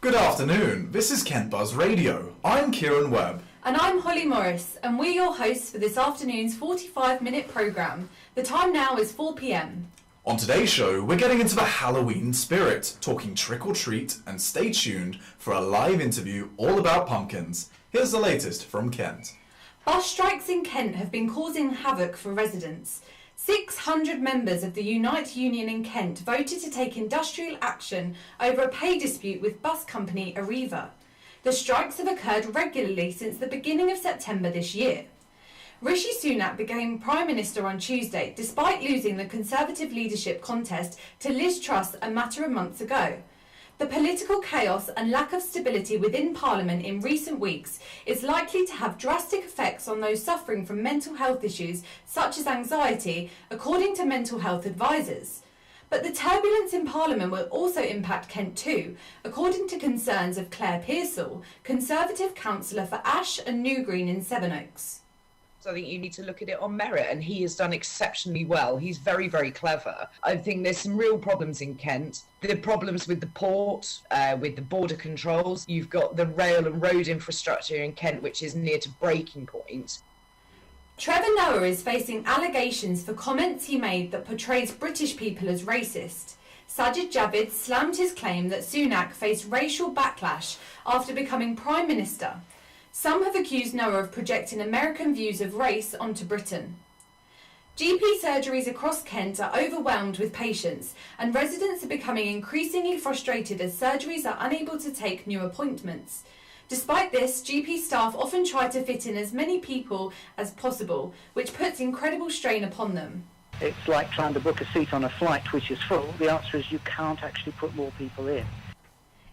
Good afternoon, this is Kent Buzz Radio. I'm Kieran Webb. And I'm Holly Morris, and we're your hosts for this afternoon's 45-minute programme. The time now is 4 p.m. On today's show, we're getting into the Halloween spirit, talking trick or treat, and stay tuned for a live interview all about pumpkins. Here's the latest from Kent. Bus strikes in Kent have been causing havoc for residents. 600 members of the Unite Union in Kent voted to take industrial action over a pay dispute with bus company Arriva. The strikes have occurred regularly since the beginning of September this year. Rishi Sunak became Prime Minister on Tuesday despite losing the Conservative leadership contest to Liz Truss a matter of months ago. The political chaos and lack of stability within Parliament in recent weeks is likely to have drastic effects on those suffering from mental health issues such as anxiety, according to mental health advisors. But the turbulence in Parliament will also impact Kent too, according to concerns of Claire Pearsall, Conservative councillor for Ash and New Green in Sevenoaks. So I think you need to look at it on merit, and he has done exceptionally well. He's very, very clever. I think there's some real problems in Kent. The problems with the port, with the border controls. You've got the rail and road infrastructure in Kent, which is near to breaking point. Trevor Noah is facing allegations for comments he made that portrays British people as racist. Sajid Javid slammed his claim that Sunak faced racial backlash after becoming Prime Minister. Some have accused Noah of projecting American views of race onto Britain. GP surgeries across Kent are overwhelmed with patients, and residents are becoming increasingly frustrated as surgeries are unable to take new appointments. Despite this, GP staff often try to fit in as many people as possible, which puts incredible strain upon them. It's like trying to book a seat on a flight which is full. The answer is you can't actually put more people in.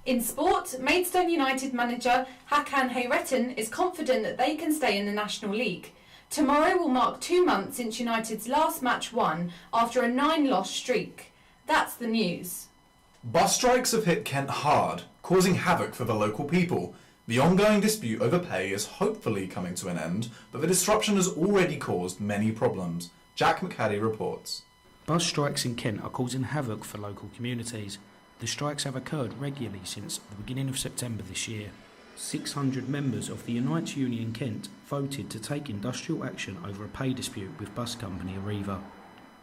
In sport, Maidstone United manager Hakan Hayretin is confident that they can stay in the National League. Tomorrow will mark 2 months since United's last match won after a 9-loss streak. That's the news. Bus strikes have hit Kent hard, causing havoc for the local people. The ongoing dispute over pay is hopefully coming to an end, but the disruption has already caused many problems. Jack McHaddy reports. Bus strikes in Kent are causing havoc for local communities. The strikes have occurred regularly since the beginning of September this year. 600 members of the Unite Union Kent voted to take industrial action over a pay dispute with bus company Arriva.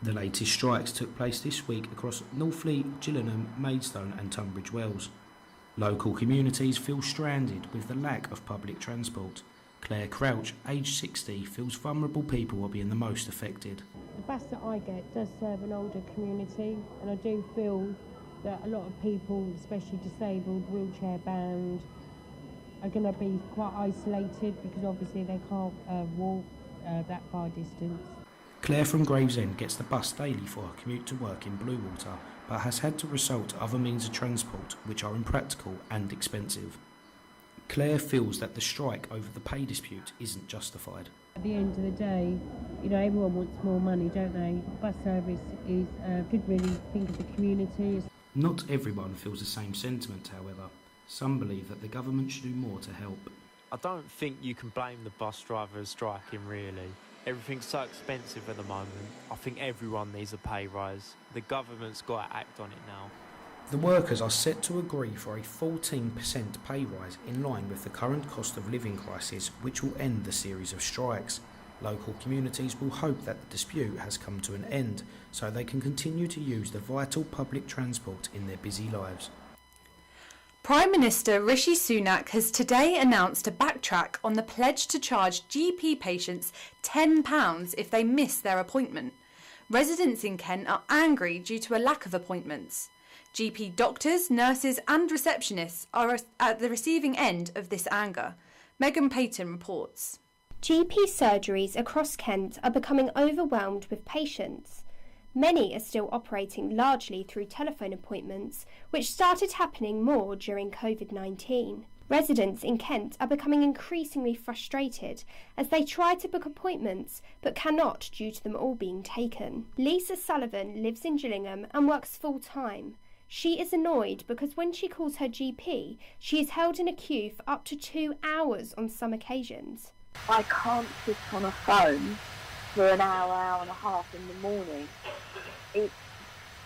The latest strikes took place this week across Northfleet, Gillingham, Maidstone and Tunbridge Wells. Local communities feel stranded with the lack of public transport. Claire Crouch, aged 60, feels vulnerable people are being the most affected. The bus that I get does serve an older community, and I do feel that a lot of people, especially disabled, wheelchair bound, are going to be quite isolated because obviously they can't walk that far distance. Claire from Gravesend gets the bus daily for her commute to work in Bluewater, but has had to resort to other means of transport which are impractical and expensive. Claire feels that the strike over the pay dispute isn't justified. At the end of the day, you know, everyone wants more money, don't they? Bus service is should really think of the community. Not everyone feels the same sentiment, however. Some believe that the government should do more to help. I don't think you can blame the bus drivers striking, really. Everything's so expensive at the moment. I think everyone needs a pay rise. The government's got to act on it now. The workers are set to agree for a 14% pay rise in line with the current cost of living crisis, which will end the series of strikes. Local communities will hope that the dispute has come to an end so they can continue to use the vital public transport in their busy lives. Prime Minister Rishi Sunak has today announced a backtrack on the pledge to charge GP patients £10 if they miss their appointment. Residents in Kent are angry due to a lack of appointments. GP doctors, nurses and receptionists are at the receiving end of this anger. Megan Payton reports. GP surgeries across Kent are becoming overwhelmed with patients. Many are still operating largely through telephone appointments, which started happening more during COVID-19. Residents in Kent are becoming increasingly frustrated as they try to book appointments but cannot due to them all being taken. Lisa Sullivan lives in Gillingham and works full-time. She is annoyed because when she calls her GP, she is held in a queue for up to 2 hours on some occasions. I can't sit on a phone for an hour, hour and a half in the morning. It's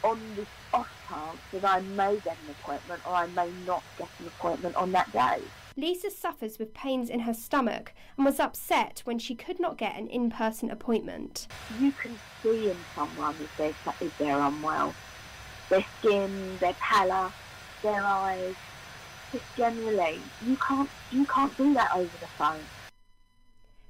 on this off chance that I may get an appointment or I may not get an appointment on that day. Lisa suffers with pains in her stomach and was upset when she could not get an in-person appointment. You can see in someone if they're unwell. Their skin, their pallor, their eyes, just generally. You can't do that over the phone.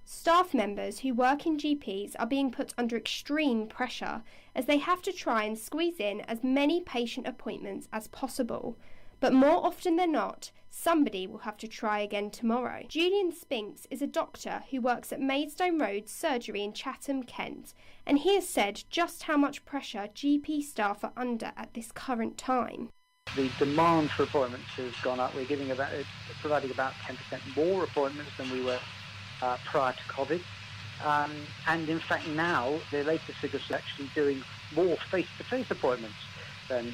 Staff members who work in GPs are being put under extreme pressure as they have to try and squeeze in as many patient appointments as possible. But more often than not, somebody will have to try again tomorrow. Julian Spinks is a doctor who works at Maidstone Road Surgery in Chatham, Kent, and he has said just how much pressure GP staff are under at this current time. The demand for appointments has gone up. We're providing about 10% more appointments than we were prior to COVID. And in fact now, the latest figures are actually doing more face-to-face appointments than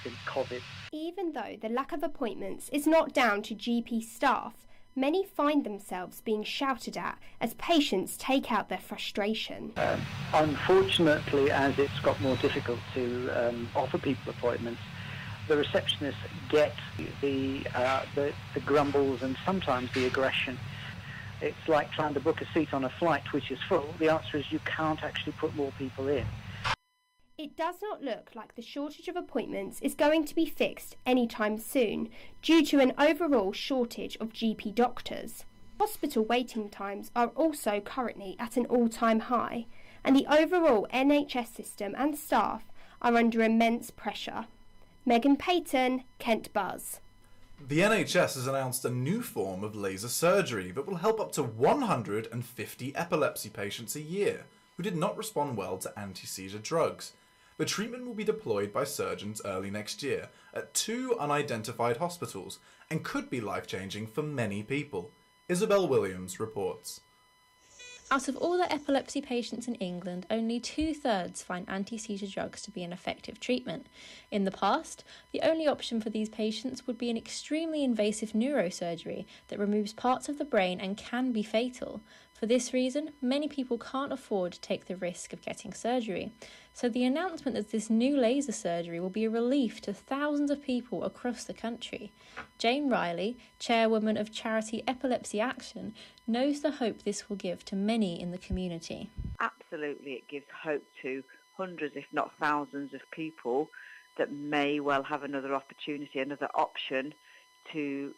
since COVID. Even though the lack of appointments is not down to GP staff, many find themselves being shouted at as patients take out their frustration. Unfortunately, as it's got more difficult to offer people appointments, the receptionists get the grumbles and sometimes the aggression. It's like trying to book a seat on a flight which is full. The answer is you can't actually put more people in. It does not look like the shortage of appointments is going to be fixed anytime soon due to an overall shortage of GP doctors. Hospital waiting times are also currently at an all-time high, and the overall NHS system and staff are under immense pressure. Megan Payton, Kent Buzz. The NHS has announced a new form of laser surgery that will help up to 150 epilepsy patients a year who did not respond well to anti-seizure drugs. The treatment will be deployed by surgeons early next year at 2 unidentified hospitals and could be life-changing for many people. Isabel Williams reports. Out of all the epilepsy patients in England, only 2/3 find anti-seizure drugs to be an effective treatment. In the past, the only option for these patients would be an extremely invasive neurosurgery that removes parts of the brain and can be fatal. For this reason, many people can't afford to take the risk of getting surgery. So the announcement that this new laser surgery will be a relief to thousands of people across the country. Jane Riley, chairwoman of charity Epilepsy Action, knows the hope this will give to many in the community. Absolutely, it gives hope to hundreds, if not thousands, of people that may well have another opportunity, another option to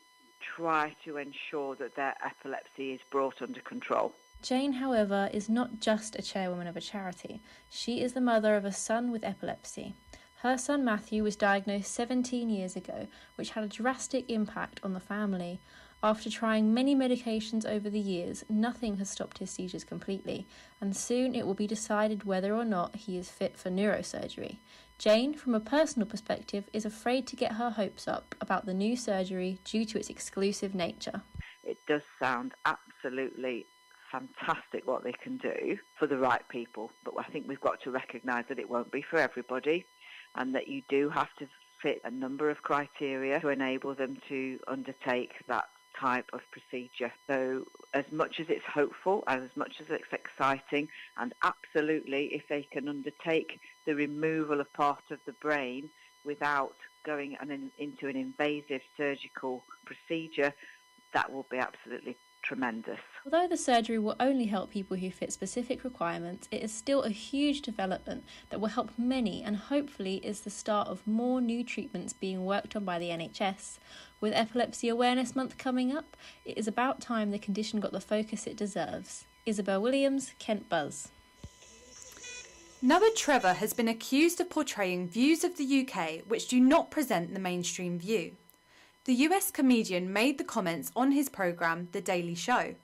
try to ensure that their epilepsy is brought under control. Jane, however, is not just a chairwoman of a charity. She is the mother of a son with epilepsy. Her son Matthew was diagnosed 17 years ago, which had a drastic impact on the family. After trying many medications over the years, nothing has stopped his seizures completely, and soon it will be decided whether or not he is fit for neurosurgery. Jane, from a personal perspective, is afraid to get her hopes up about the new surgery due to its exclusive nature. It does sound absolutely fantastic what they can do for the right people, but I think we've got to recognise that it won't be for everybody and that you do have to fit a number of criteria to enable them to undertake that type of procedure. So as much as it's hopeful and as much as it's exciting, and absolutely if they can undertake the removal of part of the brain without going into an invasive surgical procedure, that will be absolutely tremendous. Although the surgery will only help people who fit specific requirements, it is still a huge development that will help many and hopefully is the start of more new treatments being worked on by the NHS. With Epilepsy Awareness Month coming up, it is about time the condition got the focus it deserves. Isabel Williams, Kent Buzz. Noah Trevor has been accused of portraying views of the UK which do not present the mainstream view. The US comedian made the comments on his programme, The Daily Show.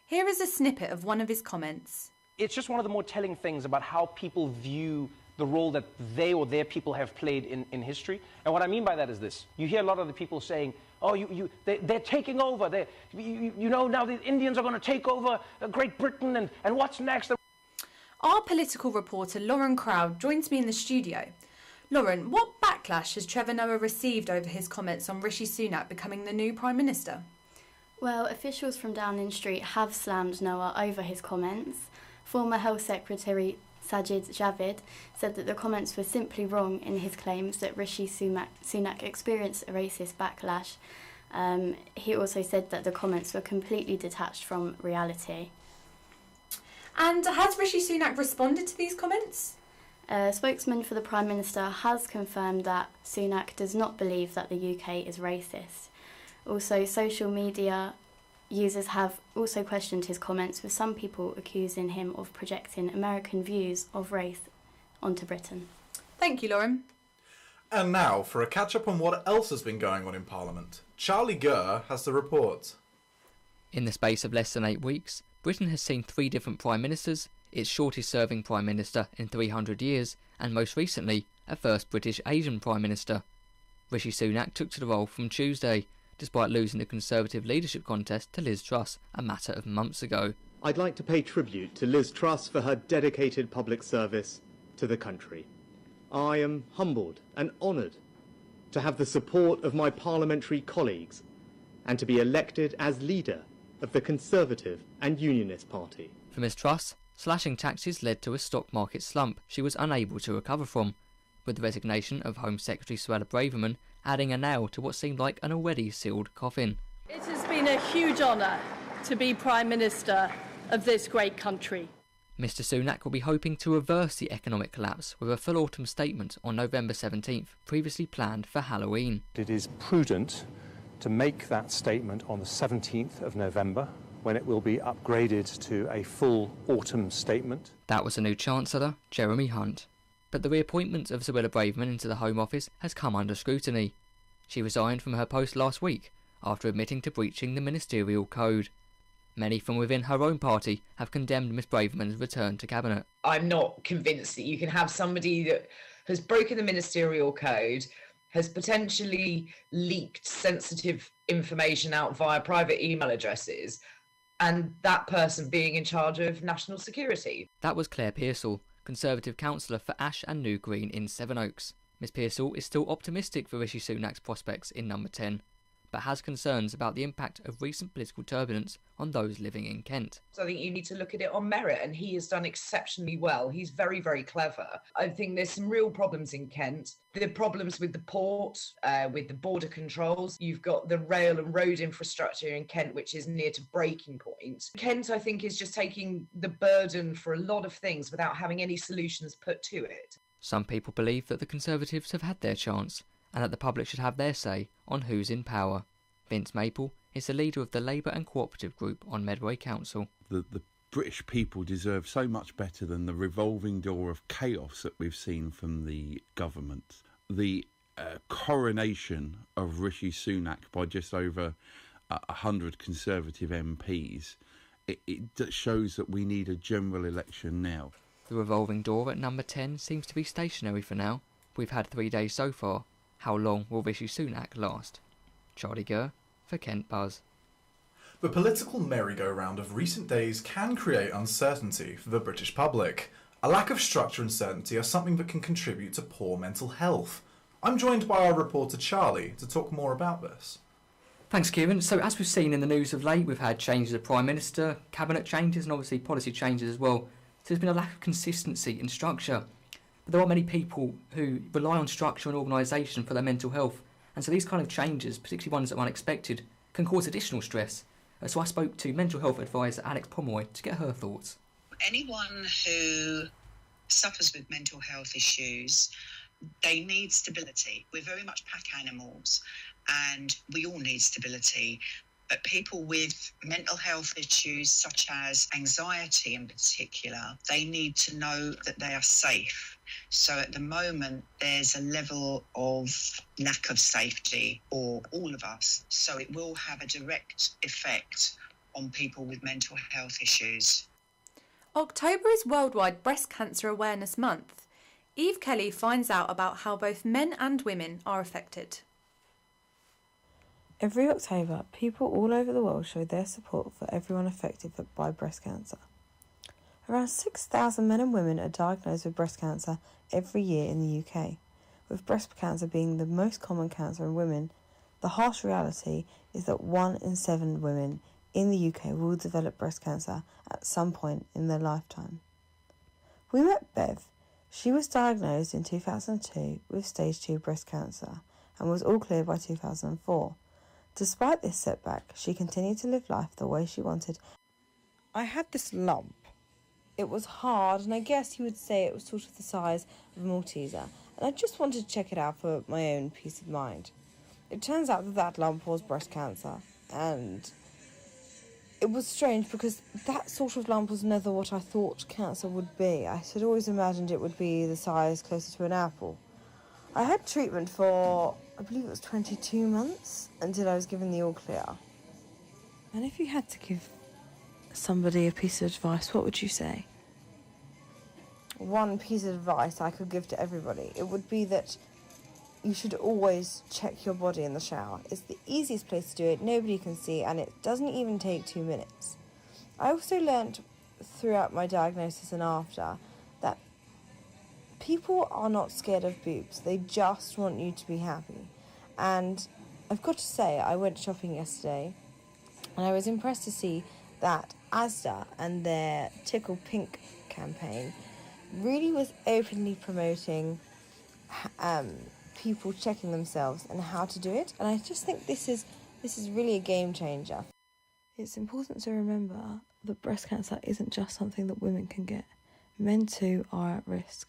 Here is a snippet of one of his comments. It's just one of the more telling things about how people view the role that they or their people have played in history. And what I mean by that is this. You hear a lot of the people saying, oh, they're taking over. You know, now the Indians are going to take over Great Britain and what's next? Our political reporter Lauren Crowd joins me in the studio. Lauren, what backlash has Trevor Noah received over his comments on Rishi Sunak becoming the new Prime Minister? Well, officials from Downing Street have slammed Noah over his comments. Former Health Secretary Sajid Javid, said that the comments were simply wrong in his claims that Rishi Sunak experienced a racist backlash. He also said that the comments were completely detached from reality. And has Rishi Sunak responded to these comments? A spokesman for the Prime Minister has confirmed that Sunak does not believe that the UK is racist. Also, social media users have also questioned his comments, with some people accusing him of projecting American views of race onto Britain. Thank you, Lauren. And now for a catch-up on what else has been going on in Parliament. Charlie Gurr has the report. In the space of less than 8 weeks, Britain has seen 3 different Prime Ministers, its shortest-serving Prime Minister in 300 years, and most recently, a first British Asian Prime Minister. Rishi Sunak took to the role from Tuesday, despite losing the Conservative leadership contest to Liz Truss a matter of months ago. I'd like to pay tribute to Liz Truss for her dedicated public service to the country. I am humbled and honoured to have the support of my parliamentary colleagues and to be elected as leader of the Conservative and Unionist Party. For Ms Truss, slashing taxes led to a stock market slump she was unable to recover from, with the resignation of Home Secretary Suella Braverman adding a nail to what seemed like an already sealed coffin. It has been a huge honour to be Prime Minister of this great country. Mr Sunak will be hoping to reverse the economic collapse with a full autumn statement on November 17th, previously planned for Halloween. It is prudent to make that statement on the 17th of November, when it will be upgraded to a full autumn statement. That was the new Chancellor, Jeremy Hunt. But the reappointment of Suella Braverman into the Home Office has come under scrutiny. She resigned from her post last week after admitting to breaching the ministerial code. Many from within her own party have condemned Ms Braverman's return to Cabinet. I'm not convinced that you can have somebody that has broken the ministerial code, has potentially leaked sensitive information out via private email addresses, and that person being in charge of national security. That was Claire Pearsall, Conservative councillor for Ash and New Green in Sevenoaks. Ms Pearsall is still optimistic for Rishi Sunak's prospects in number 10, but has concerns about the impact of recent political turbulence on those living in Kent. So I think you need to look at it on merit, and he has done exceptionally well. He's very, very clever. I think there's some real problems in Kent. The problems with the port, with the border controls. You've got the rail and road infrastructure in Kent, which is near to breaking point. Kent, I think, is just taking the burden for a lot of things without having any solutions put to it. Some people believe that the Conservatives have had their chance, and that the public should have their say on who's in power. Vince Maple is the leader of the Labour and Cooperative Group on Medway Council. The British people deserve so much better than the revolving door of chaos that we've seen from the government. The coronation of Rishi Sunak by just over 100 Conservative MPs, it shows that we need a general election now. The revolving door at number 10 seems to be stationary for now. We've had 3 days so far. How long will Rishi Sunak last? Charlie Gurr for Kent Buzz. The political merry-go-round of recent days can create uncertainty for the British public. A lack of structure and certainty are something that can contribute to poor mental health. I'm joined by our reporter Charlie to talk more about this. Thanks, Kieran. So as we've seen in the news of late, we've had changes of Prime Minister, cabinet changes and obviously policy changes as well. So there's been a lack of consistency in structure. But there are many people who rely on structure and organisation for their mental health. And so these kind of changes, particularly ones that are unexpected, can cause additional stress. So I spoke to mental health advisor Alex Pomeroy to get her thoughts. Anyone who suffers with mental health issues, they need stability. We're very much pack animals and we all need stability. But people with mental health issues such as anxiety in particular, they need to know that they are safe. So at the moment, there's a level of lack of safety for all of us. So it will have a direct effect on people with mental health issues. October is Worldwide Breast Cancer Awareness Month. Eve Kelly finds out about how both men and women are affected. Every October, people all over the world show their support for everyone affected by breast cancer. Around 6,000 men and women are diagnosed with breast cancer every year in the UK. With breast cancer being the most common cancer in women, the harsh reality is that 1 in 7 women in the UK will develop breast cancer at some point in their lifetime. We met Bev. She was diagnosed in 2002 with stage 2 breast cancer and was all clear by 2004. Despite this setback, she continued to live life the way she wanted. I had this lump. It was hard, and I guess you would say it was sort of the size of a Malteser, and I just wanted to check it out for my own peace of mind. It turns out that lump was breast cancer, and it was strange because that sort of lump was never what I thought cancer would be. I had always imagined it would be the size closer to an apple. I had treatment for, I believe it was 22 months, until I was given the all clear. And if you had to give somebody a piece of advice, what would you say? One piece of advice I could give to everybody, it would be that you should always check your body in the shower. It's the easiest place to do it, nobody can see, and it doesn't even take 2 minutes. I also learnt throughout my diagnosis and after that people are not scared of boobs, they just want you to be happy. And I've got to say, I went shopping yesterday and I was impressed to see that Asda and their Tickle Pink campaign really was openly promoting people checking themselves and how to do it, and I just think this is really a game changer. It's important to remember that breast cancer isn't just something that women can get. Men too are at risk.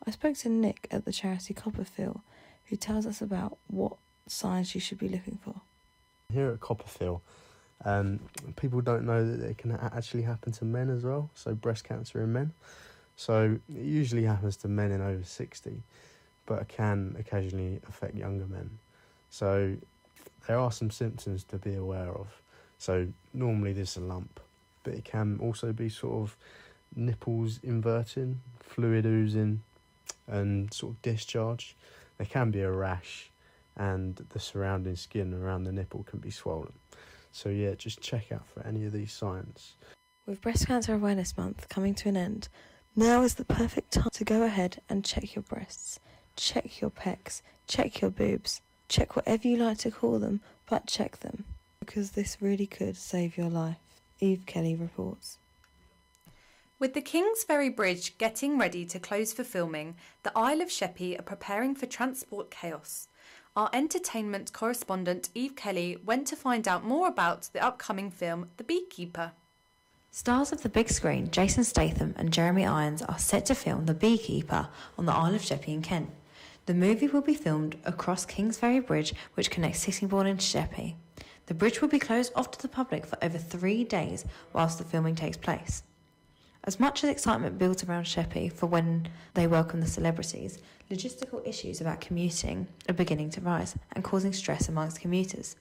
I spoke to Nick at the charity Copperfield, who tells us about what signs you should be looking for. Here at Copperfield, people don't know that it can actually happen to men as well, so breast cancer in men. So it usually happens to men in over 60, but it can occasionally affect younger men. So there are some symptoms to be aware of. So normally there's a lump, but it can also be sort of nipples inverting, fluid oozing, and sort of discharge. There can be a rash, and the surrounding skin around the nipple can be swollen. So yeah, just check out for any of these signs. With Breast Cancer Awareness Month coming to an end, now is the perfect time to go ahead and check your breasts, check your pecs, check your boobs, check whatever you like to call them, but check them, because this really could save your life. Eve Kelly reports. With the Kingsferry Bridge getting ready to close for filming, the Isle of Sheppey are preparing for transport chaos. Our entertainment correspondent Eve Kelly went to find out more about the upcoming film The Beekeeper. Stars of the big screen, Jason Statham and Jeremy Irons, are set to film The Beekeeper on the Isle of Sheppey in Kent. The movie will be filmed across Kingsferry Bridge, which connects Sittingbourne and Sheppey. The bridge will be closed off to the public for over 3 days whilst the filming takes place. As much as excitement builds around Sheppey for when they welcome the celebrities, logistical issues about commuting are beginning to rise and causing stress amongst commuters.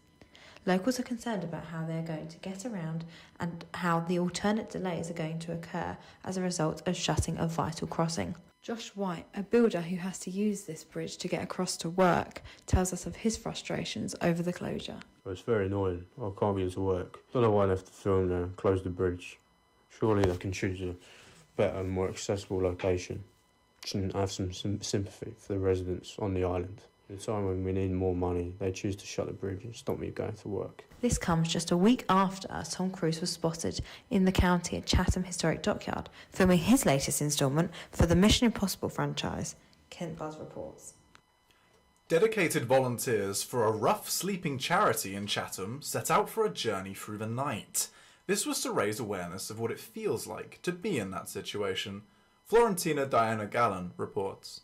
Locals are concerned about how they are going to get around and how the alternate delays are going to occur as a result of shutting a vital crossing. Josh White, a builder who has to use this bridge to get across to work, tells us of his frustrations over the closure. It's very annoying. I can't get to work. Don't know why they have to film there and close the bridge. Surely they can choose a better and more accessible location. And have some sympathy for the residents on the island. At the time when we need more money, they choose to shut the bridge and stop me going to work. This comes just a week after Tom Cruise was spotted in the county at Chatham Historic Dockyard, filming his latest instalment for the Mission Impossible franchise. Kent Buzz reports. Dedicated volunteers for a rough sleeping charity in Chatham set out for a journey through the night. This was to raise awareness of what it feels like to be in that situation. Florentina Diana Gallen reports.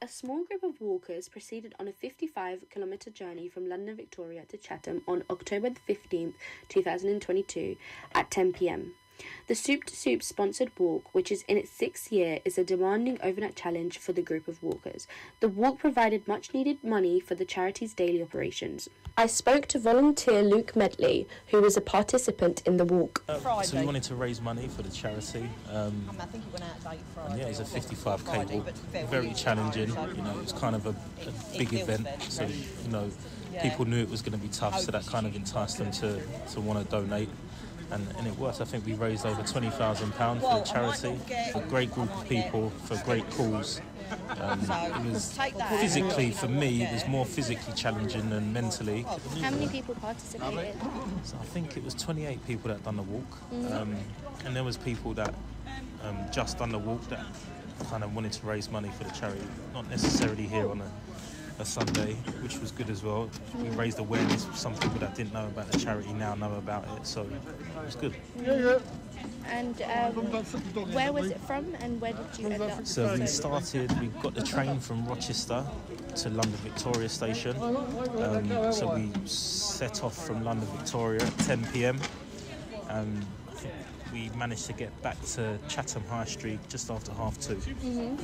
A small group of walkers proceeded on a 55-kilometre journey from London Victoria to Chatham on October 15, 2022 at 10 p.m. The Soup to Soup sponsored walk, which is in its 6th year, is a demanding overnight challenge for the group of walkers. The walk provided much needed money for the charity's daily operations. I spoke to volunteer Luke Medley, who was a participant in the walk. So we wanted to raise money for the charity. I think it went out late Friday. And yeah, it was a 55k walk, very challenging. You know, it was kind of a big event, so you know, people knew it was going to be tough, so that kind of enticed them to want to donate. And it worked. I think we raised over £20,000 for the charity, for a great group of people, for a great cause. It was physically, for me, it was more physically challenging than mentally. How many people participated? So I think it was 28 people that done the walk, and there was people that just done the walk that kind of wanted to raise money for the charity, not necessarily here on a Sunday, which was good as well. We raised awareness of some people that didn't know about the charity now know about it, so it was good. And where was it from and where did you end up? So we got the train from Rochester to London Victoria Station. So we set off from London Victoria at 10 p.m. I think we managed to get back to Chatham High Street just after 2:30.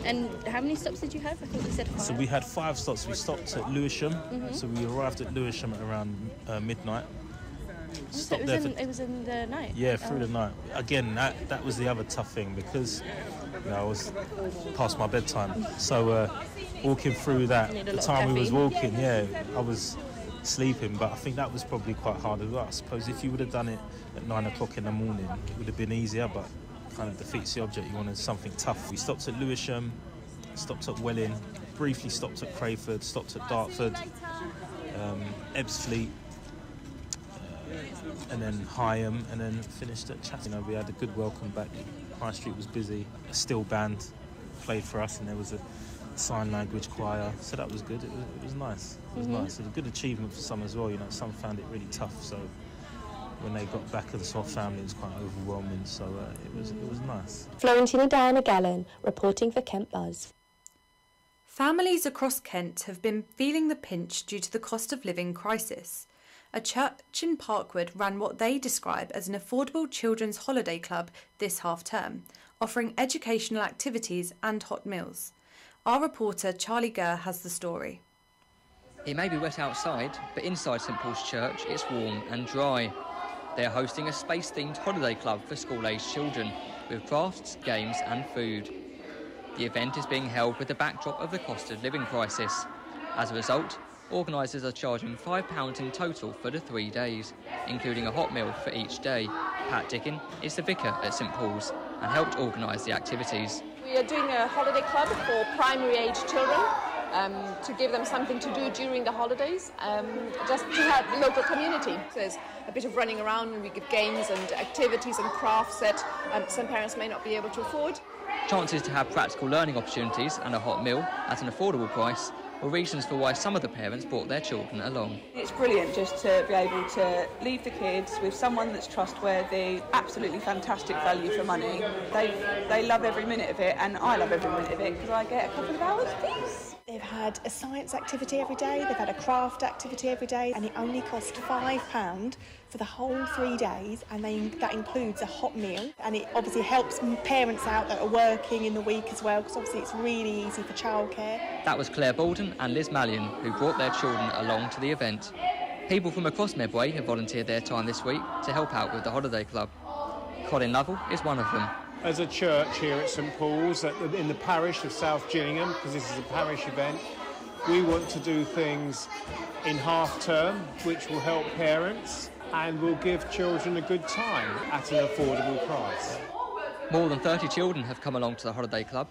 And how many stops did you have? I thought you said 5. So we had 5 stops. We stopped at Lewisham. So we arrived at Lewisham at around midnight. So it was in the night? Yeah, through the night. Again, that was the other tough thing because I was past my bedtime. So walking through that, the time we was walking, I was sleeping, but I think that was probably quite hard as well. I suppose if you would have done it at 9 o'clock in the morning, it would have been easier, but kind of defeats the object. You wanted something tough. We stopped at Lewisham, stopped at Welling, briefly stopped at Crayford, stopped at Dartford, Ebbsfleet, and then Higham, and then finished at Chatham. We had a good welcome back. High Street was busy. A steel band played for us, and there was a sign language choir, so that was good. It was nice. It was nice. It was a good achievement for some as well. Some found it really tough, so when they got back as a sort of family, it was quite overwhelming. So it was nice. Florentina Diana Gallen reporting for Kent Buzz. Families across Kent have been feeling the pinch due to the cost of living crisis. A church in Parkwood ran what they describe as an affordable children's holiday club this half-term, offering educational activities and hot meals. Our reporter Charlie Gurr has the story. It may be wet outside, but inside St Paul's Church it's warm and dry. They are hosting a space-themed holiday club for school-aged children, with crafts, games and food. The event is being held with the backdrop of the cost of living crisis. As a result, organisers are charging £5 in total for the 3 days, including a hot meal for each day. Pat Dickin is the vicar at St Paul's and helped organise the activities. We are doing a holiday club for primary age children to give them something to do during the holidays, just to help the local community. So there's a bit of running around and we give games and activities and crafts that some parents may not be able to afford. Chances to have practical learning opportunities and a hot meal at an affordable price were reasons for why some of the parents brought their children along. It's brilliant just to be able to leave the kids with someone that's trustworthy, absolutely fantastic value for money. They love every minute of it, and I love every minute of it because I get a couple of hours peace. They've had a science activity every day, they've had a craft activity every day, and it only cost £5 for the whole 3 days, and that includes a hot meal. And it obviously helps parents out that are working in the week as well, because obviously it's really easy for childcare. That was Claire Bolden and Liz Mallion who brought their children along to the event. People from across Medway have volunteered their time this week to help out with the holiday club. Colin Lovell is one of them. As a church here at St Paul's, in the parish of South Gillingham, because this is a parish event, we want to do things in half-term, which will help parents and will give children a good time at an affordable price. More than 30 children have come along to the holiday club,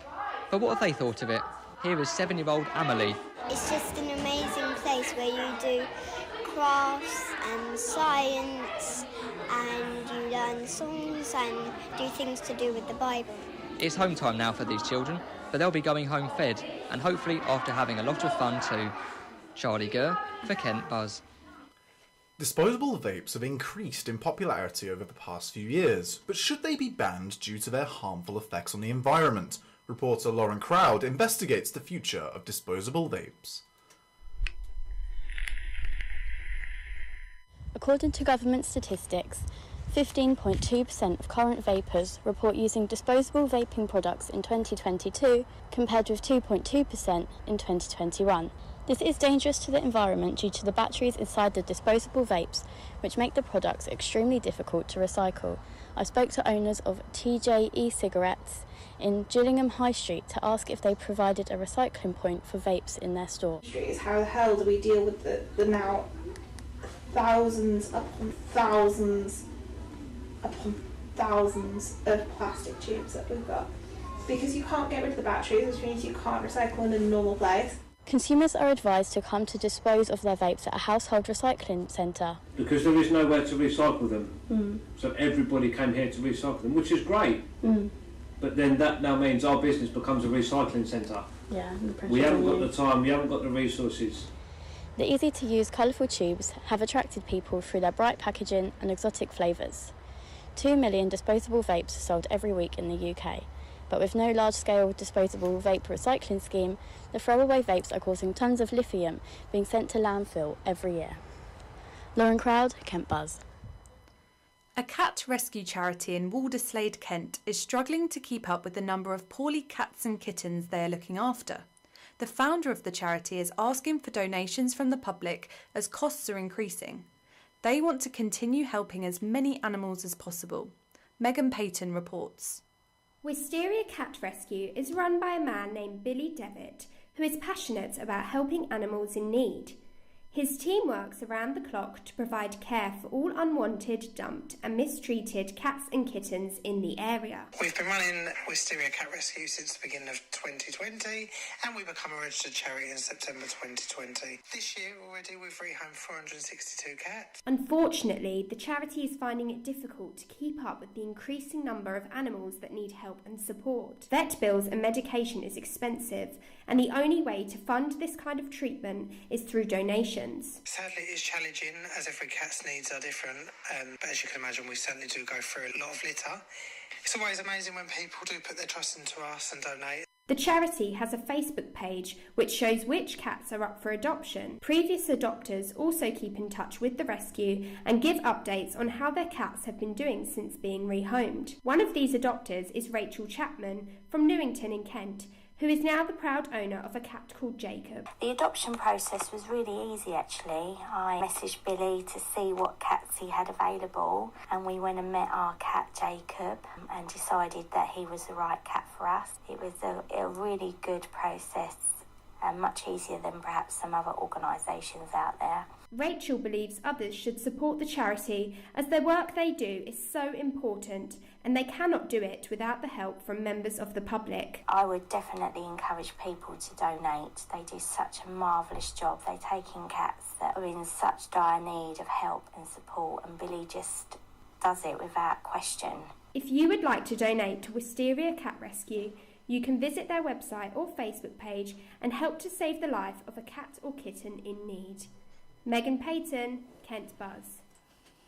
but what have they thought of it? Here is 7-year-old Amelie. It's just an amazing place where you do crafts and science and you learn songs and do things to do with the Bible. It's home time now for these children, but they'll be going home fed and hopefully after having a lot of fun too. Charlie Gurr for Kent Buzz. Disposable vapes have increased in popularity over the past few years, but should they be banned due to their harmful effects on the environment? Reporter Lauren Crowd investigates the future of disposable vapes. According to government statistics, 15.2% of current vapers report using disposable vaping products in 2022, compared with 2.2% in 2021. This is dangerous to the environment due to the batteries inside the disposable vapes, which make the products extremely difficult to recycle. I spoke to owners of TJ e-cigarettes in Gillingham High Street to ask if they provided a recycling point for vapes in their store. How the hell do we deal with the now thousands upon thousands of plastic tubes that we've got? Because you can't get rid of the batteries, which means you can't recycle in a normal place. Consumers are advised to come to dispose of their vapes at a household recycling centre. Because there is nowhere to recycle them. So everybody came here to recycle them, which is great. But but then that now means our business becomes a recycling centre. Yeah, and the pressure We haven't on got you. the time, we haven't got the resources. The easy-to-use colourful tubes have attracted people through their bright packaging and exotic flavours. 2 million disposable vapes are sold every week in the UK, but with no large-scale disposable vape recycling scheme, the throwaway vapes are causing tons of lithium being sent to landfill every year. Lauren Crowd, Kent Buzz. A cat rescue charity in Walderslade, Kent is struggling to keep up with the number of poorly cats and kittens they are looking after. The founder of the charity is asking for donations from the public as costs are increasing. They want to continue helping as many animals as possible. Megan Payton reports. Wisteria Cat Rescue is run by a man named Billy Devitt, who is passionate about helping animals in need. His team works around the clock to provide care for all unwanted, dumped and mistreated cats and kittens in the area. We've been running Wisteria Cat Rescue since the beginning of 2020 and we become a registered charity in September 2020. This year already we've rehomed 462 cats. Unfortunately, the charity is finding it difficult to keep up with the increasing number of animals that need help and support. Vet bills and medication is expensive, and the only way to fund this kind of treatment is through donations. Sadly, it's challenging as every cat's needs are different, but as you can imagine, we certainly do go through a lot of litter. It's always amazing when people do put their trust into us and donate. The charity has a Facebook page which shows which cats are up for adoption. Previous adopters also keep in touch with the rescue and give updates on how their cats have been doing since being rehomed. One of these adopters is Rachel Chapman from Newington in Kent, who is now the proud owner of a cat called Jacob. The adoption process was really easy actually. I messaged Billy to see what cats he had available, and we went and met our cat Jacob and decided that he was the right cat for us. It was a really good process and much easier than perhaps some other organisations out there. Rachel believes others should support the charity as their work they do is so important and they cannot do it without the help from members of the public. I would definitely encourage people to donate. They do such a marvellous job. They take in cats that are in such dire need of help and support, and Billy just does it without question. If you would like to donate to Wisteria Cat Rescue, you can visit their website or Facebook page and help to save the life of a cat or kitten in need. Megan Payton, Kent Buzz.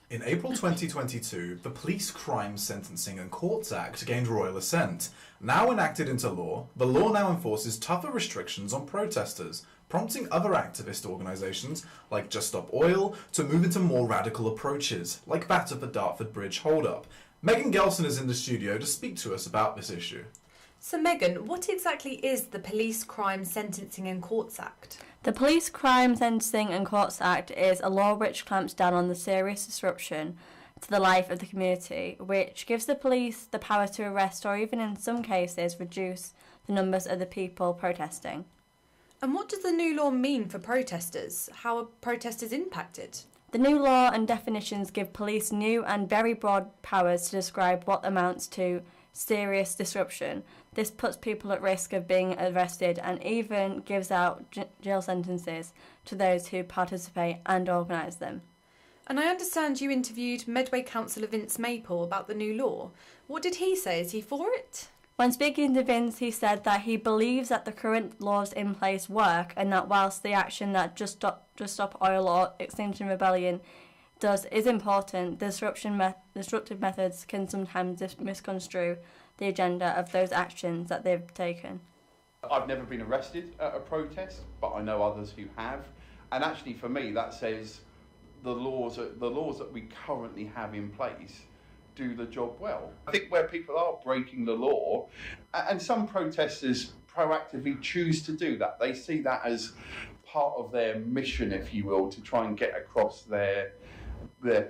In April 2022, the Police Crime Sentencing and Courts Act gained royal assent. Now enacted into law, the law now enforces tougher restrictions on protesters, prompting other activist organisations like Just Stop Oil to move into more radical approaches, like that of the Dartford Bridge hold-up. Megan Gelson is in the studio to speak to us about this issue. So Megan, what exactly is the Police Crime Sentencing and Courts Act? The Police Crime Sentencing and Courts Act is a law which clamps down on the serious disruption to the life of the community, which gives the police the power to arrest or even in some cases reduce the numbers of the people protesting. And what does the new law mean for protesters? How are protesters impacted? The new law and definitions give police new and very broad powers to describe what amounts to serious disruption. This puts people at risk of being arrested and even gives out jail sentences to those who participate and organise them. And I understand you interviewed Medway councillor Vince Maple about the new law. What did he say? Is he for it? When speaking to Vince, he said that he believes that the current laws in place work and that whilst the action that Just Stop Oil or Extinction Rebellion is important, disruptive methods can sometimes misconstrue the agenda of those actions that they've taken. I've never been arrested at a protest, but I know others who have. And actually for me that says the laws that we currently have in place do the job well. I think where people are breaking the law, and some protesters proactively choose to do that, they see that as part of their mission, if you will, to try and get across their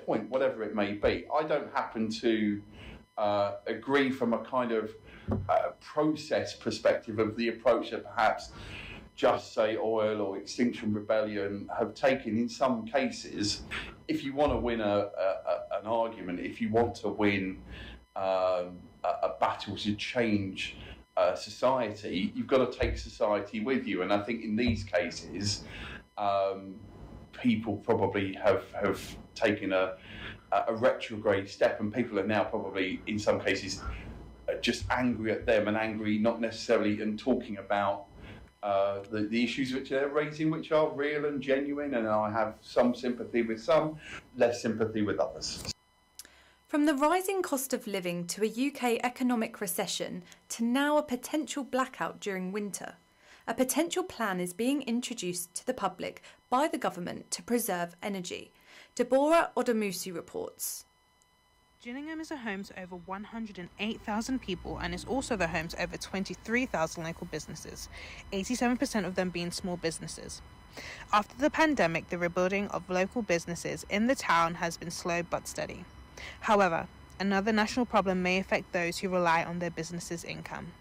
point, whatever it may be. I don't happen to agree from a kind of process perspective of the approach that perhaps Just Say Oil or Extinction Rebellion have taken in some cases. If you want to win an argument, if you want to win a battle to change society, you've got to take society with you. And I think in these cases, people probably have taken a retrograde step, and people are now probably in some cases just angry at them and angry not necessarily in talking about the issues which they're raising, which are real and genuine, and I have some sympathy with some, less sympathy with others. From the rising cost of living to a UK economic recession to now a potential blackout during winter, a potential plan is being introduced to the public by the government to preserve energy. Deborah Odomusu reports. Gillingham is a home to over 108,000 people and is also the home to over 23,000 local businesses, 87% of them being small businesses. After the pandemic, the rebuilding of local businesses in the town has been slow but steady. However, another national problem may affect those who rely on their business's income.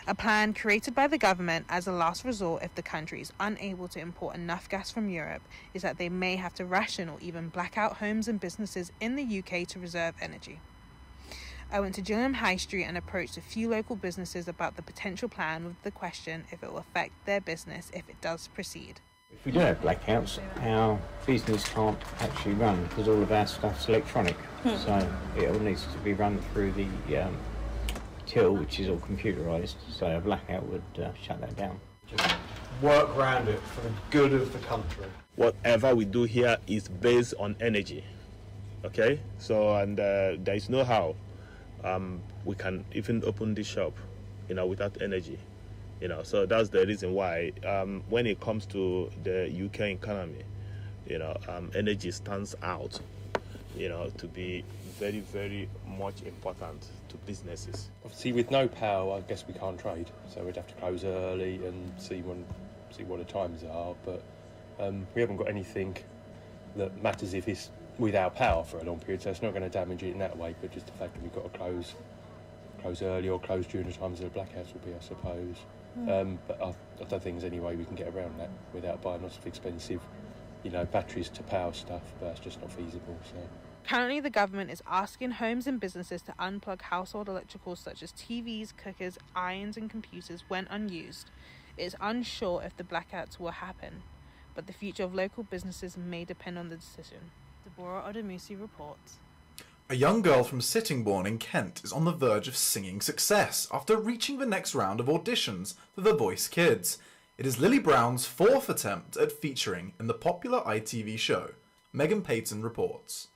A plan created by the government as a last resort if the country is unable to import enough gas from Europe is that they may have to ration or even black out homes and businesses in the UK to reserve energy. I went to Gillingham High Street and approached a few local businesses about the potential plan with the question if it will affect their business if it does proceed. If we do have blackouts, our business can't actually run because all of our stuff's electronic. So it all needs to be run through the till, which is all computerised, so a blackout would shut that down. Just work around it for the good of the country. Whatever we do here is based on energy, okay? So, and there is no how we can even open this shop, without energy, So that's the reason why when it comes to the UK economy, energy stands out, to be very, very much important to businesses. Obviously, with no power, I guess we can't trade, so we'd have to close early and see what the times are. But we haven't got anything that matters if it's without power for a long period, so it's not going to damage it in that way. But just the fact that we've got to close early or close during the times of the blackouts will be, I suppose. But I don't think there's any way we can get around that without buying lots of expensive, batteries to power stuff. But it's just not feasible. So. Currently, the government is asking homes and businesses to unplug household electricals such as TVs, cookers, irons and computers when unused. It is unsure if the blackouts will happen, but the future of local businesses may depend on the decision. Deborah Odomusi reports. A young girl from Sittingbourne in Kent is on the verge of singing success after reaching the next round of auditions for The Voice Kids. It is Lily Brown's fourth attempt at featuring in the popular ITV show. Megan Payton reports.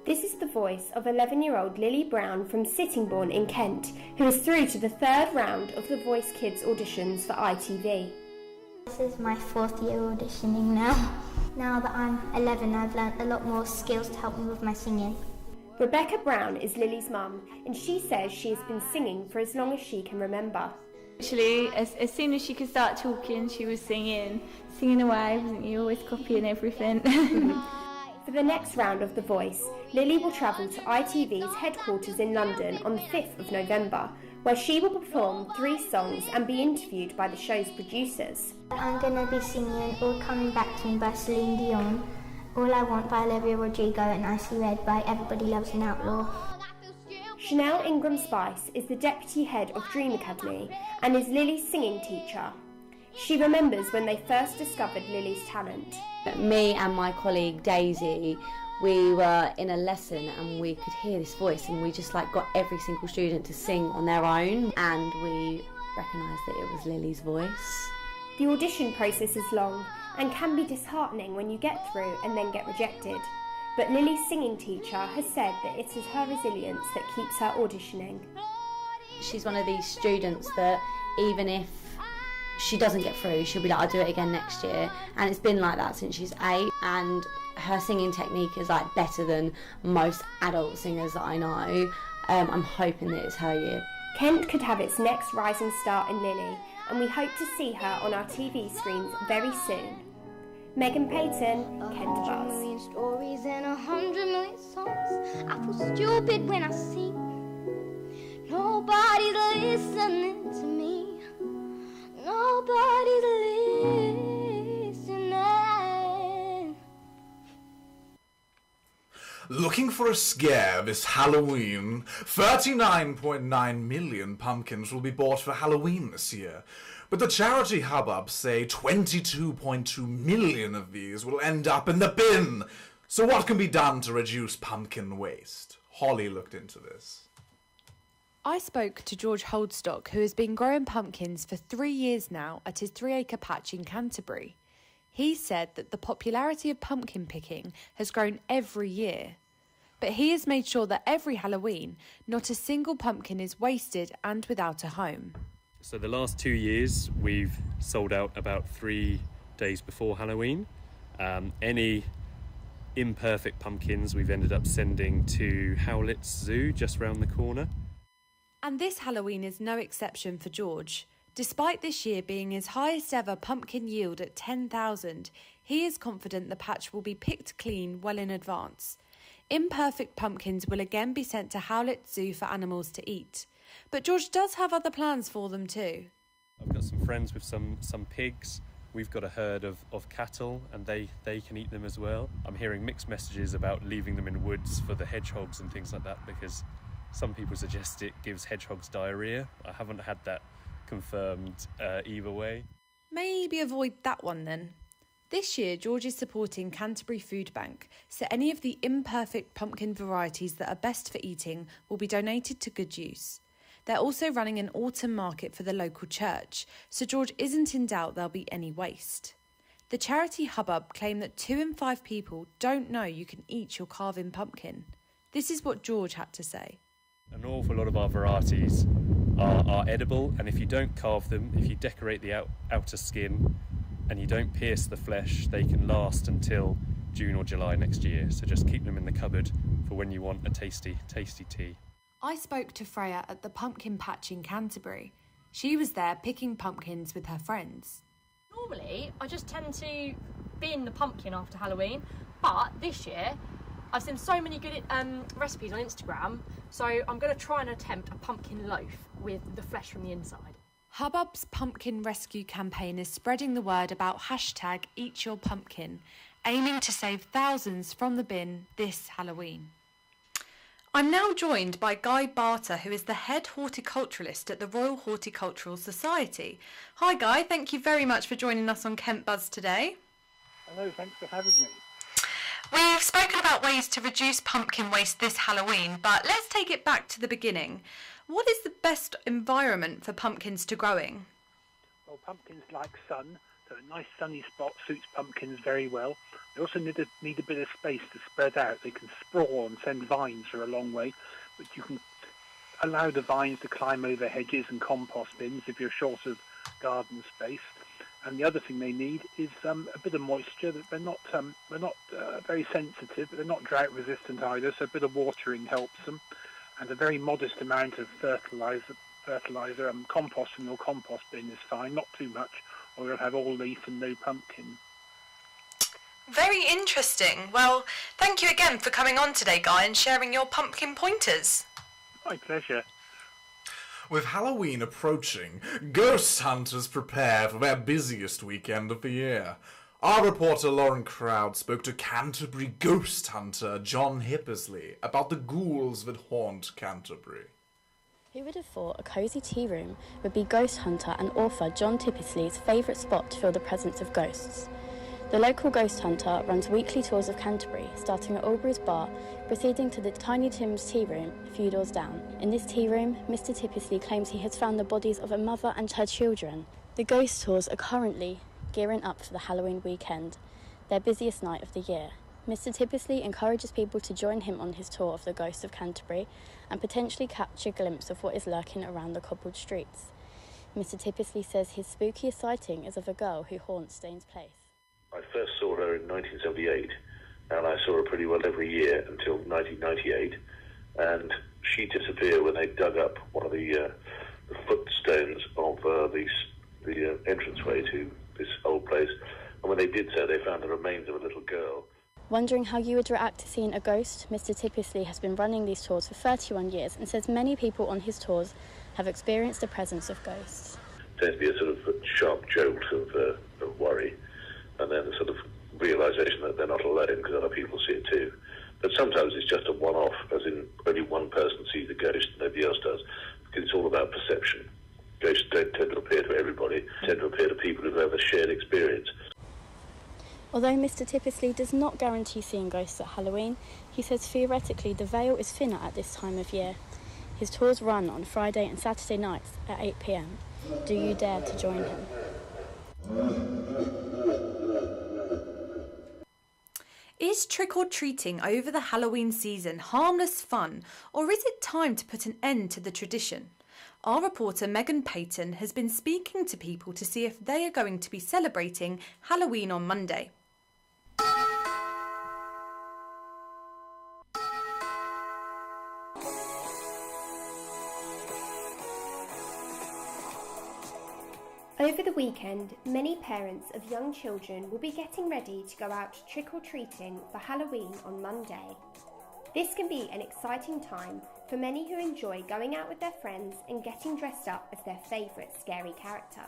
This is the voice of 11-year-old Lily Brown from Sittingbourne in Kent, who is through to the third round of The Voice Kids auditions for ITV. This is my fourth year auditioning now. Now that I'm 11, I've learnt a lot more skills to help me with my singing. Rebecca Brown is Lily's mum, and she says she has been singing for as long as she can remember. Actually, as soon as she could start talking, she was singing away, wasn't you? Always copying everything. For the next round of The Voice, Lily will travel to ITV's headquarters in London on the 5th of November, where she will perform 3 songs and be interviewed by the show's producers. I'm going to be singing All Coming Back to Me by Celine Dion, All I Want by Olivia Rodrigo and Icy Red by Everybody Loves an Outlaw. Chanel Ingram-Spice is the deputy head of Dream Academy and is Lily's singing teacher. She remembers when they first discovered Lily's talent. Me and my colleague Daisy, we were in a lesson and we could hear this voice and we just got every single student to sing on their own and we recognised that it was Lily's voice. The audition process is long and can be disheartening when you get through and then get rejected. But Lily's singing teacher has said that it is her resilience that keeps her auditioning. She's one of these students that even if she doesn't get through, she'll be like, I'll do it again next year. And it's been like that since she's 8. And her singing technique is better than most adult singers that I know. I'm hoping that it's her year. Kent could have its next rising star in Lily, and we hope to see her on our TV screens very soon. Megan Payton, Kent Buzz. 100 million stories and 100 million songs. I feel stupid when I sing. Nobody's listening to me. Nobody's listening. Looking for a scare this Halloween? 39.9 million pumpkins will be bought for Halloween this year. But the charity hubbub say 22.2 million of these will end up in the bin. So what can be done to reduce pumpkin waste? Holly looked into this. I spoke to George Holdstock, who has been growing pumpkins for 3 years now at his 3-acre patch in Canterbury. He said that the popularity of pumpkin picking has grown every year. But he has made sure that every Halloween, not a single pumpkin is wasted and without a home. So the last 2 years, we've sold out about 3 days before Halloween. Any imperfect pumpkins we've ended up sending to Howlett's Zoo just round the corner. And this Halloween is no exception for George. Despite this year being his highest ever pumpkin yield at 10,000, he is confident the patch will be picked clean well in advance. Imperfect pumpkins will again be sent to Howlett Zoo for animals to eat. But George does have other plans for them too. I've got some friends with some pigs. We've got a herd of cattle and they can eat them as well. I'm hearing mixed messages about leaving them in woods for the hedgehogs and things like that because some people suggest it gives hedgehogs diarrhoea. I haven't had that confirmed either way. Maybe avoid that one then. This year, George is supporting Canterbury Food Bank, so any of the imperfect pumpkin varieties that are best for eating will be donated to good use. They're also running an autumn market for the local church, so George isn't in doubt there'll be any waste. The charity hubbub claim that 2 in 5 people don't know you can eat your carving pumpkin. This is what George had to say. An awful lot of our varieties are edible, and if you don't carve them, if you decorate the outer skin and you don't pierce the flesh, they can last until June or July next year. So just keep them in the cupboard for when you want a tasty tea. I spoke to Freya at the pumpkin patch in Canterbury. She was there picking pumpkins with her friends. Normally, I just tend to bin the pumpkin after Halloween, but this year I've seen so many good recipes on Instagram, so I'm going to try and attempt a pumpkin loaf with the flesh from the inside. Hubbub's pumpkin rescue campaign is spreading the word about #EatYourPumpkin, aiming to save thousands from the bin this Halloween. I'm now joined by Guy Barter, who is the head horticulturalist at the Royal Horticultural Society. Hi Guy, thank you very much for joining us on Kent Buzz today. Hello, thanks for having me. We've spoken about ways to reduce pumpkin waste this Halloween, but let's take it back to the beginning. What is the best environment for pumpkins to grow in? Well, pumpkins like sun, so a nice sunny spot suits pumpkins very well. They also need a bit of space to spread out. They can sprawl and send vines for a long way, but you can allow the vines to climb over hedges and compost bins if you're short of garden space. And the other thing they need is a bit of moisture. That they're not very sensitive, but they're not drought resistant either. So a bit of watering helps them, and a very modest amount of fertilizer. Compost from your compost bin is fine, not too much, or you'll have all leaf and no pumpkin. Very interesting. Well, thank you again for coming on today, Guy, and sharing your pumpkin pointers. My pleasure. With Halloween approaching, ghost hunters prepare for their busiest weekend of the year. Our reporter Lauren Crowd spoke to Canterbury ghost hunter John Hippersley about the ghouls that haunt Canterbury. Who would have thought a cosy tea room would be ghost hunter and author John Hippersley's favourite spot to feel the presence of ghosts? The local ghost hunter runs weekly tours of Canterbury, starting at Albury's Bar, proceeding to the Tiny Tim's tea room a few doors down. In this tea room, Mr. Hippersley claims he has found the bodies of a mother and her children. The ghost tours are currently gearing up for the Halloween weekend, their busiest night of the year. Mr. Hippersley encourages people to join him on his tour of the ghosts of Canterbury and potentially capture a glimpse of what is lurking around the cobbled streets. Mr. Hippersley says his spookiest sighting is of a girl who haunts Staines Place. I first saw her in 1978, and I saw her pretty well every year until 1998, and she disappeared when they dug up one of the footstones of the entranceway to this old place, and when they did so, they found the remains of a little girl. Wondering how you would react to seeing a ghost, Mr. Hippersley has been running these tours for 31 years and says many people on his tours have experienced the presence of ghosts. There tends to be a sort of sharp jolt of worry, and then a sort of realisation that they're not alone because other people see it too. But sometimes it's just a one-off, as in only one person sees a ghost and nobody else does, because it's all about perception. Ghosts don't tend to appear to everybody, tend to appear to people who've ever shared experience. Although Mr Tippersley does not guarantee seeing ghosts at Halloween, he says theoretically the veil is thinner at this time of year. His tours run on Friday and Saturday nights at 8 p.m. Do you dare to join him? Is trick-or-treating over the Halloween season harmless fun, or is it time to put an end to the tradition? Our reporter Megan Payton has been speaking to people to see if they are going to be celebrating Halloween on Monday. Over the weekend, many parents of young children will be getting ready to go out trick-or-treating for Halloween on Monday. This can be an exciting time for many who enjoy going out with their friends and getting dressed up as their favourite scary character.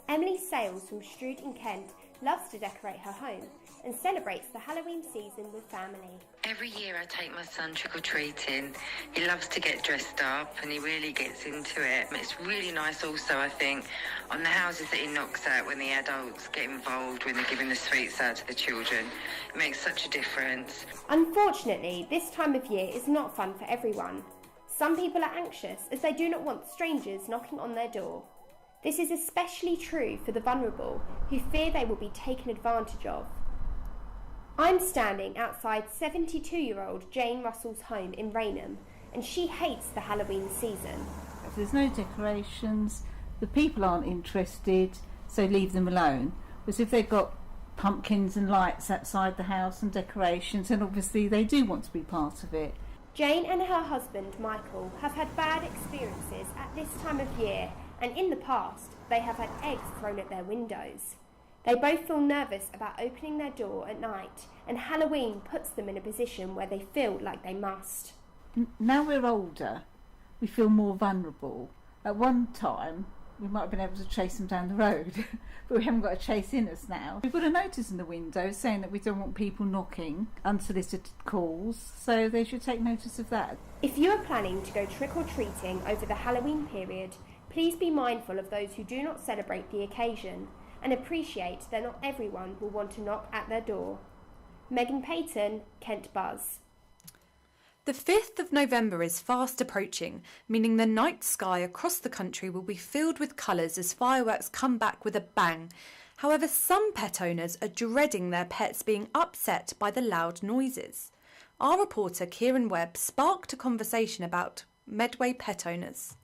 Emily Sales from Strood in Kent loves to decorate her home and celebrates the Halloween season with family. Every year I take my son trick-or-treating. He loves to get dressed up and he really gets into it. It's really nice also, I think, on the houses that he knocks out when the adults get involved, when they're giving the sweets out to the children. It makes such a difference. Unfortunately, this time of year is not fun for everyone. Some people are anxious as they do not want strangers knocking on their door. This is especially true for the vulnerable, who fear they will be taken advantage of. I'm standing outside 72-year-old Jane Russell's home in Rainham, and she hates the Halloween season. If there's no decorations, the people aren't interested, so leave them alone. Whereas if they've got pumpkins and lights outside the house and decorations, then obviously they do want to be part of it. Jane and her husband, Michael, have had bad experiences at this time of year, and in the past, they have had eggs thrown at their windows. They both feel nervous about opening their door at night, and Halloween puts them in a position where they feel like they must. Now we're older, we feel more vulnerable. At one time, we might have been able to chase them down the road, but we haven't got a chase in us now. We've got a notice in the window saying that we don't want people knocking, unsolicited calls, so they should take notice of that. If you are planning to go trick-or-treating over the Halloween period, please be mindful of those who do not celebrate the occasion and appreciate that not everyone will want to knock at their door. Megan Payton, Kent Buzz. The 5th of November is fast approaching, meaning the night sky across the country will be filled with colours as fireworks come back with a bang. However, some pet owners are dreading their pets being upset by the loud noises. Our reporter Kieran Webb sparked a conversation about Medway pet owners.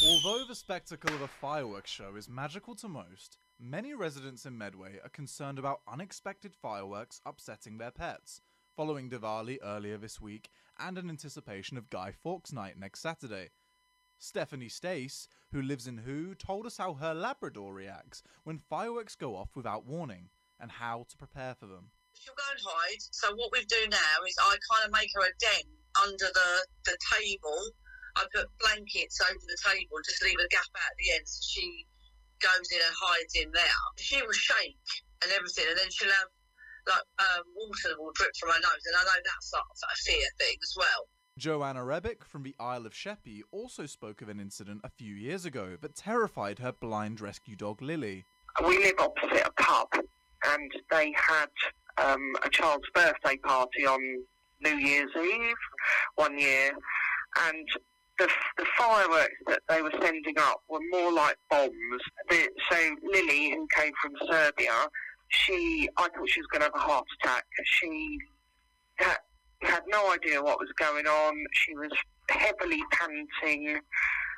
Although the spectacle of a fireworks show is magical to most, many residents in Medway are concerned about unexpected fireworks upsetting their pets, following Diwali earlier this week and in anticipation of Guy Fawkes Night next Saturday. Stephanie Stace, who lives in Hoo, told us how her Labrador reacts when fireworks go off without warning, and how to prepare for them. She'll go and hide, so what we do now is I kind of make her a den under the table. I put blankets over the table and just leave a gap out at the end so she goes in and hides in there. She will shake and everything, and then she'll have water will drip from her nose, and I know that's a fear thing as well. Joanna Rebick from the Isle of Sheppey also spoke of an incident a few years ago that terrified her blind rescue dog Lily. We live opposite a pub, and they had a child's birthday party on New Year's Eve one year, and the fireworks that they were sending up were more like bombs. So Lily, who came from Serbia, I thought she was going to have a heart attack. She had no idea what was going on. She was heavily panting.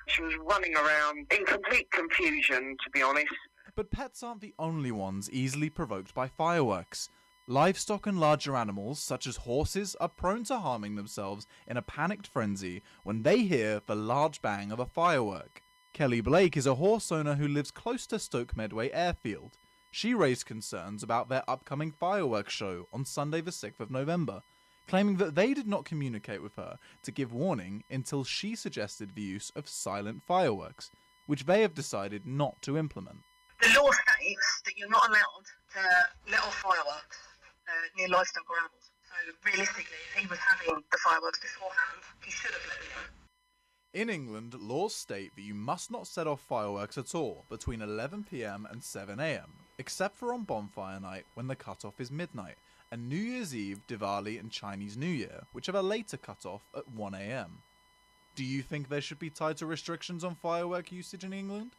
She was running around in complete confusion, to be honest. But pets aren't the only ones easily provoked by fireworks. Livestock and larger animals, such as horses, are prone to harming themselves in a panicked frenzy when they hear the large bang of a firework. Kelly Blake is a horse owner who lives close to Stoke Medway Airfield. She raised concerns about their upcoming fireworks show on Sunday the 6th of November, claiming that they did not communicate with her to give warning until she suggested the use of silent fireworks, which they have decided not to implement. The law states that you're not allowed to let off fireworks near livestock or animals. So realistically, if he was having the fireworks beforehand, he should have let them go. In England, laws state that you must not set off fireworks at all between 11 p.m. and 7 a.m, except for on bonfire night when the cut-off is midnight, and New Year's Eve, Diwali and Chinese New Year, which have a later cut-off at 1 a.m. Do you think there should be tighter restrictions on firework usage in England?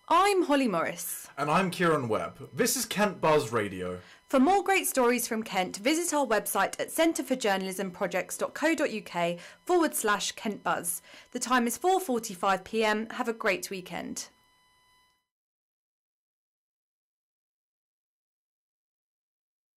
I'm Holly Morris. And I'm Kieran Webb. This is Kent Buzz Radio. For more great stories from Kent, visit our website at centreforjournalismprojects.co.uk/Kent Buzz. The time is 4:45 p.m. Have a great weekend.